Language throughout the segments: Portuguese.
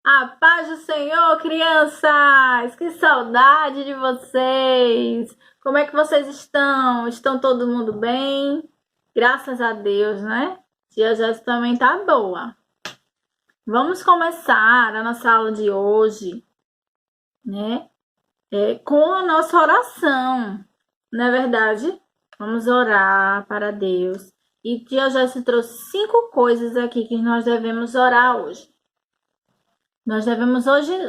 A paz do Senhor, crianças! Que saudade de vocês! Como é que vocês estão? Estão todo mundo bem? Graças a Deus, né? Tia Jéssica também tá boa. Vamos começar a nossa aula de hoje, né? Com a nossa oração, não é verdade? Vamos orar para Deus. E tia Jéssica trouxe 5 coisas aqui que nós devemos orar hoje. Nós devemos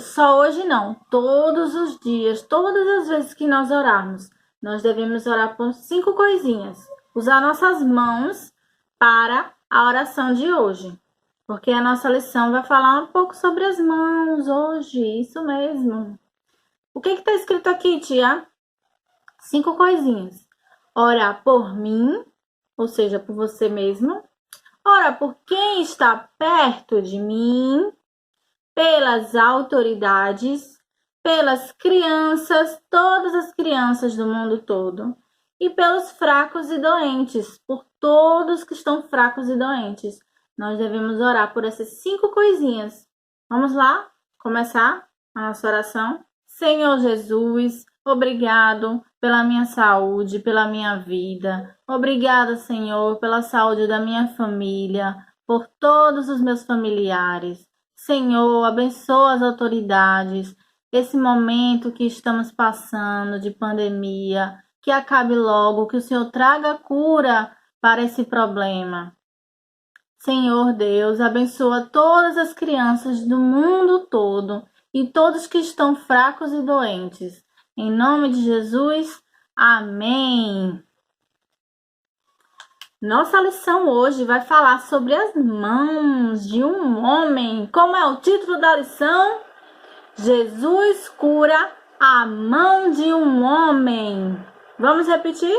só hoje não, todos os dias, todas as vezes que nós orarmos, nós devemos orar por 5 coisinhas. Usar nossas mãos para a oração de hoje. Porque a nossa lição vai falar um pouco sobre as mãos hoje, isso mesmo. O que está escrito aqui, tia? 5 coisinhas. Orar por mim, ou seja, por você mesmo. Orar por quem está perto de mim, pelas autoridades, pelas crianças, todas as crianças do mundo todo, e pelos fracos e doentes, por todos que estão fracos e doentes. Nós devemos orar por essas 5 coisinhas. Vamos lá começar a nossa oração? Senhor Jesus, obrigado pela minha saúde, pela minha vida. Obrigada, Senhor, pela saúde da minha família, por todos os meus familiares. Senhor, abençoa as autoridades, esse momento que estamos passando de pandemia, que acabe logo, que o Senhor traga cura para esse problema. Senhor Deus, abençoa todas as crianças do mundo todo e todos que estão fracos e doentes. Em nome de Jesus, amém. Nossa lição hoje vai falar sobre as mãos de um homem. Como é o título da lição? Jesus cura a mão de um homem. Vamos repetir?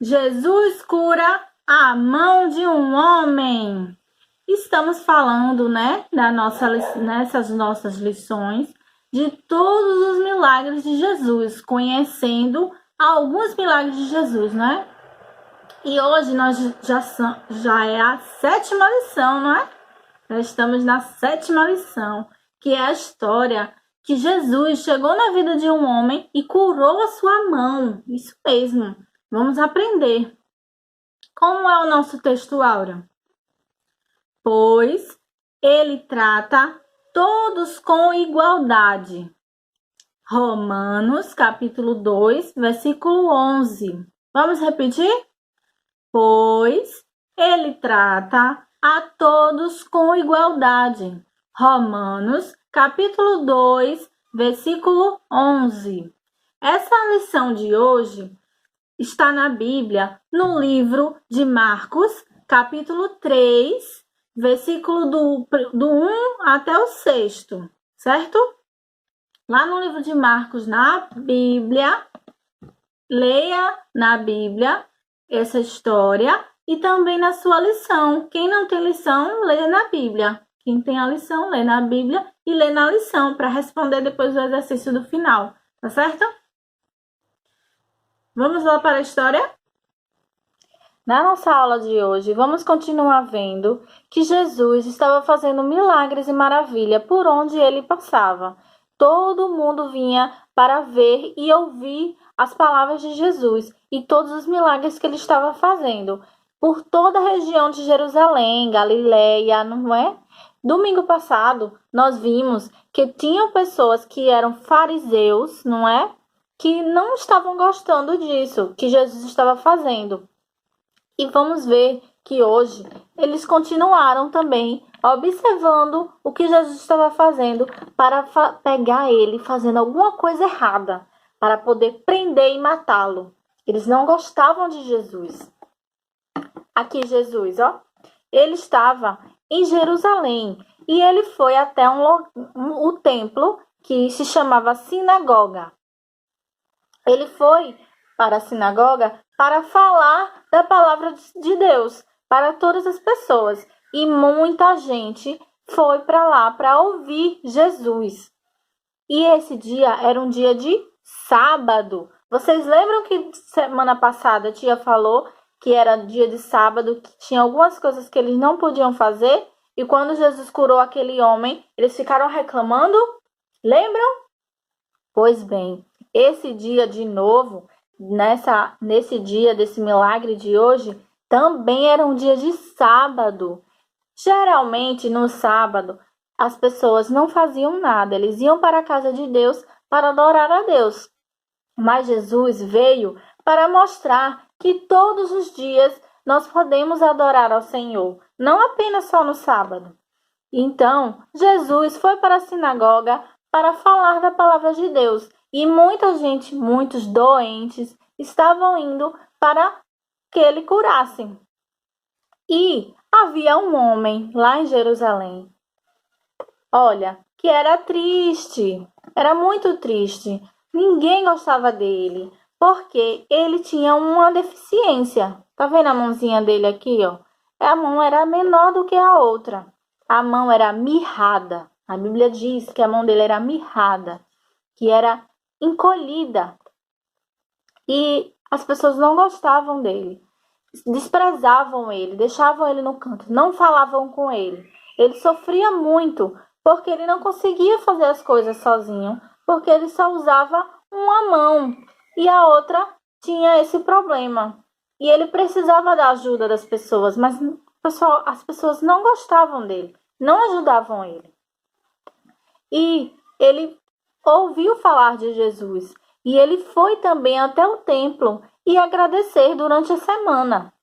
Jesus cura a mão de um homem. Estamos falando, né, nessas nossas lições, de todos os milagres de Jesus, conhecendo alguns milagres de Jesus, né? E hoje nós já é a 7ª lição, não é? Já estamos na 7ª lição, que é a história que Jesus chegou na vida de um homem e curou a sua mão. Isso mesmo. Vamos aprender. Como é o nosso texto áureo? Pois ele trata todos com igualdade. Romanos, capítulo 2, versículo 11. Vamos repetir? Pois ele trata a todos com igualdade. Romanos, capítulo 2, versículo 11. Essa lição de hoje está na Bíblia, no livro de Marcos, capítulo 3, versículo do 1 até o 6º, certo? Lá no livro de Marcos, na Bíblia, leia na Bíblia essa história e também na sua lição. Quem não tem lição, lê na Bíblia. Quem tem a lição, lê na Bíblia e lê na lição para responder depois do exercício do final, tá certo? Vamos lá para a história? Na nossa aula de hoje, vamos continuar vendo que Jesus estava fazendo milagres e maravilha por onde ele passava. Todo mundo vinha para ver e ouvir as palavras de Jesus e todos os milagres que ele estava fazendo por toda a região de Jerusalém, Galileia, não é? Domingo passado, nós vimos que tinham pessoas que eram fariseus, não é? Que não estavam gostando disso que Jesus estava fazendo. E vamos ver que hoje eles continuaram também observando o que Jesus estava fazendo para pegar ele fazendo alguma coisa errada, para poder prender e matá-lo. Eles não gostavam de Jesus. Aqui Jesus, ó, ele estava em Jerusalém e ele foi até o templo que se chamava sinagoga. Ele foi para a sinagoga para falar da palavra de Deus para todas as pessoas. E muita gente foi para lá para ouvir Jesus. E esse dia era um dia de sábado. Vocês lembram que semana passada a tia falou que era dia de sábado, que tinha algumas coisas que eles não podiam fazer? E quando Jesus curou aquele homem, eles ficaram reclamando? Lembram? Pois bem, esse dia de novo, nesse dia desse milagre de hoje, também era um dia de sábado. Geralmente, no sábado, as pessoas não faziam nada, eles iam para a casa de Deus para adorar a Deus. Mas Jesus veio para mostrar que todos os dias nós podemos adorar ao Senhor, não apenas só no sábado. Então, Jesus foi para a sinagoga para falar da palavra de Deus, e muita gente, muitos doentes, estavam indo para que ele curasse. E havia um homem lá em Jerusalém, olha, que era triste, era muito triste. Ninguém gostava dele, porque ele tinha uma deficiência. Tá vendo a mãozinha dele aqui, ó? A mão era menor do que a outra. A mão era mirrada. A Bíblia diz que a mão dele era mirrada, que era encolhida. E as pessoas não gostavam dele, desprezavam ele, deixavam ele no canto, não falavam com ele. Ele sofria muito, porque ele não conseguia fazer as coisas sozinho, porque ele só usava uma mão e a outra tinha esse problema. E ele precisava da ajuda das pessoas, mas as pessoas não gostavam dele, não ajudavam ele. E ele ouviu falar de Jesus, e ele foi também até o templo e agradecer durante a semana,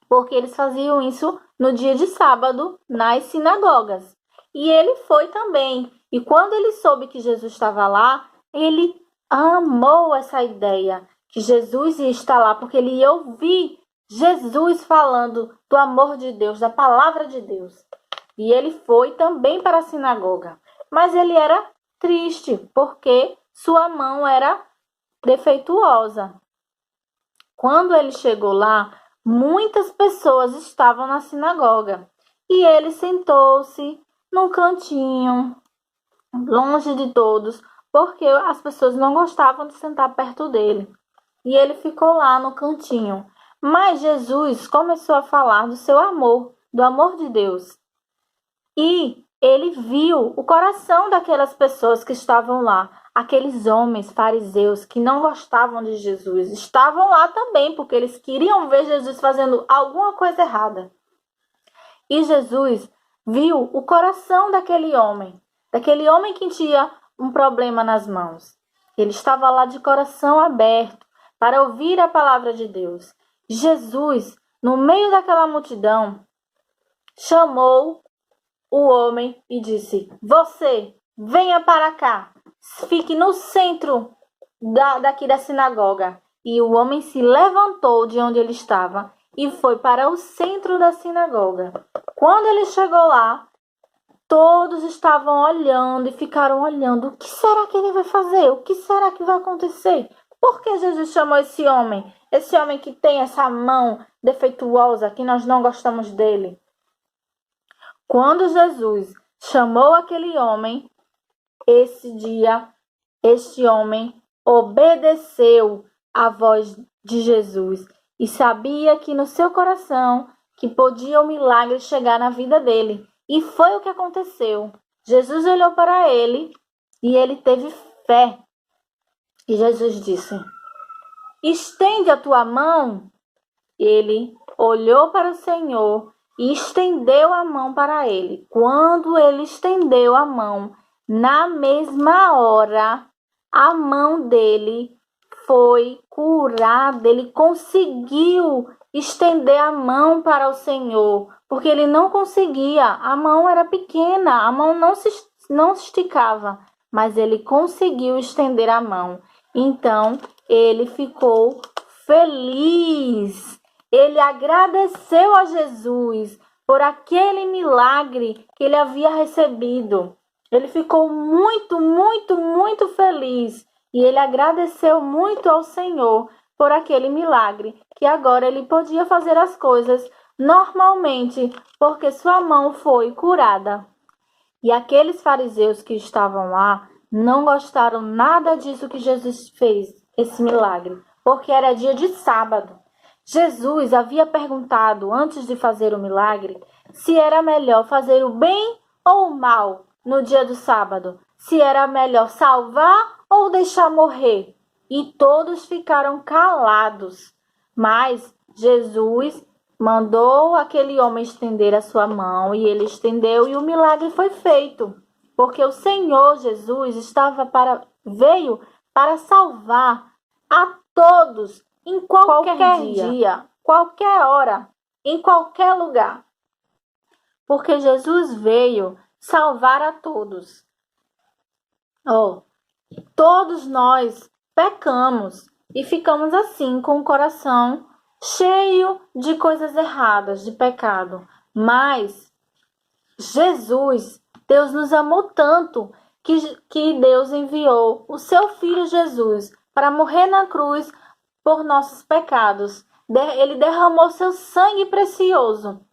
porque eles faziam isso no dia de sábado nas sinagogas. E ele foi também. E quando ele soube que Jesus estava lá, ele amou essa ideia que Jesus ia estar lá, porque ele ia ouvir Jesus falando do amor de Deus, da palavra de Deus. E ele foi também para a sinagoga. Mas ele era triste, porque sua mão era defeituosa. Quando ele chegou lá, muitas pessoas estavam na sinagoga. E ele sentou-se num cantinho, longe de todos, porque as pessoas não gostavam de sentar perto dele. E ele ficou lá no cantinho. Mas Jesus começou a falar do seu amor, do amor de Deus. E ele viu o coração daquelas pessoas que estavam lá. Aqueles homens fariseus que não gostavam de Jesus estavam lá também, porque eles queriam ver Jesus fazendo alguma coisa errada. E Jesus viu o coração daquele homem que tinha um problema nas mãos. Ele estava lá de coração aberto para ouvir a palavra de Deus. Jesus, no meio daquela multidão, chamou o homem e disse: "Você, venha para cá, fique no centro daqui da sinagoga." E o homem se levantou de onde ele estava e foi para o centro da sinagoga. Quando ele chegou lá, todos estavam olhando e ficaram olhando. O que será que ele vai fazer? O que será que vai acontecer? Por que Jesus chamou esse homem? Esse homem que tem essa mão defeituosa, que nós não gostamos dele. Quando Jesus chamou aquele homem, esse dia, este homem obedeceu à voz de Jesus e sabia que no seu coração que podia o milagre chegar na vida dele. E foi o que aconteceu. Jesus olhou para ele e ele teve fé. E Jesus disse: "Estende a tua mão." Ele olhou para o Senhor e estendeu a mão para ele. Quando ele estendeu a mão, na mesma hora, a mão dele foi curada. Ele conseguiu estender a mão para o Senhor, porque ele não conseguia. A mão era pequena, a mão não se esticava, mas ele conseguiu estender a mão. Então, ele ficou feliz. Ele agradeceu a Jesus por aquele milagre que ele havia recebido. Ele ficou muito, muito, muito feliz. E ele agradeceu muito ao Senhor por aquele milagre, que agora ele podia fazer as coisas normalmente, porque sua mão foi curada. E aqueles fariseus que estavam lá não gostaram nada disso que Jesus fez, esse milagre, porque era dia de sábado. Jesus havia perguntado, antes de fazer o milagre, se era melhor fazer o bem ou o mal no dia do sábado, se era melhor salvar ou deixar morrer. E todos ficaram calados. Mas Jesus mandou aquele homem estender a sua mão e ele estendeu e o milagre foi feito. Porque o Senhor Jesus veio para salvar a todos em qualquer dia, qualquer hora, em qualquer lugar. Porque Jesus veio salvar a todos. Todos nós pecamos e ficamos assim com o coração cheio de coisas erradas, de pecado. Mas Jesus, Deus nos amou tanto que Deus enviou o seu Filho Jesus para morrer na cruz por nossos pecados. Ele derramou seu sangue precioso.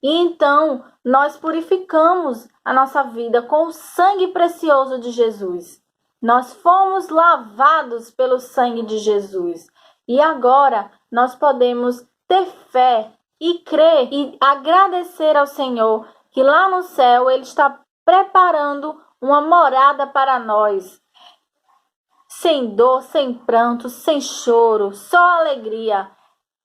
E então nós purificamos a nossa vida com o sangue precioso de Jesus. Nós fomos lavados pelo sangue de Jesus. E agora nós podemos ter fé e crer e agradecer ao Senhor que lá no céu Ele está preparando uma morada para nós. Sem dor, sem pranto, sem choro, só alegria.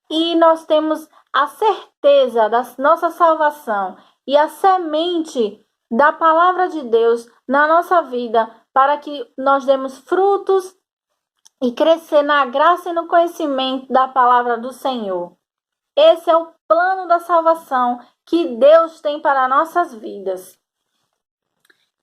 E nós temos a certeza da nossa salvação e a semente da palavra de Deus na nossa vida para que nós demos frutos e crescer na graça e no conhecimento da palavra do Senhor. Esse é o plano da salvação que Deus tem para nossas vidas.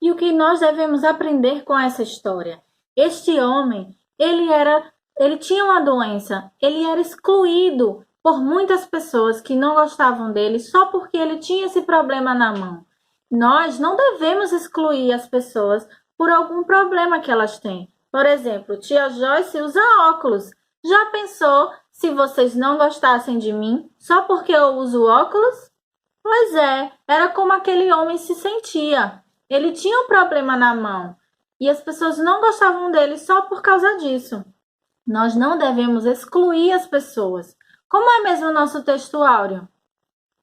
E o que nós devemos aprender com essa história? Este homem, ele tinha uma doença, ele era excluído por muitas pessoas que não gostavam dele só porque ele tinha esse problema na mão. Nós não devemos excluir as pessoas por algum problema que elas têm. Por exemplo, tia Joyce usa óculos. Já pensou se vocês não gostassem de mim só porque eu uso óculos? Pois é, era como aquele homem se sentia. Ele tinha um problema na mão e as pessoas não gostavam dele só por causa disso. Nós não devemos excluir as pessoas. Como é mesmo o nosso texto áureo?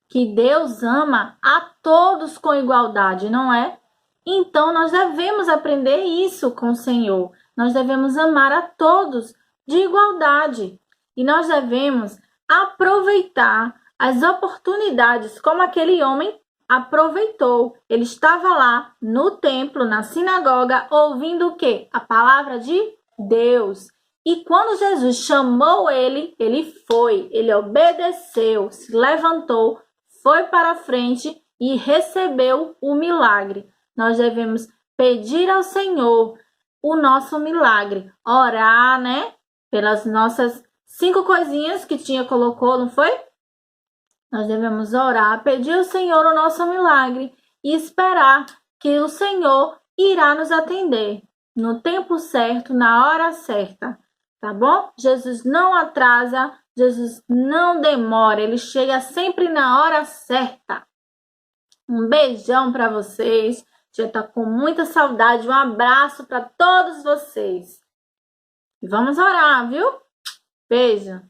Que Deus ama a todos com igualdade, não é? Então nós devemos aprender isso com o Senhor. Nós devemos amar a todos de igualdade. E nós devemos aproveitar as oportunidades como aquele homem aproveitou. Ele estava lá no templo, na sinagoga, ouvindo o quê? A palavra de Deus. E quando Jesus chamou ele, ele foi, ele obedeceu, se levantou, foi para a frente e recebeu o milagre. Nós devemos pedir ao Senhor o nosso milagre, orar, né? Pelas nossas 5 coisinhas que colocou, não foi? Nós devemos orar, pedir ao Senhor o nosso milagre e esperar que o Senhor irá nos atender no tempo certo, na hora certa. Tá bom? Jesus não atrasa, Jesus não demora, ele chega sempre na hora certa. Um beijão para vocês. Já tá com muita saudade. Um abraço para todos vocês. E vamos orar, viu? Beijo.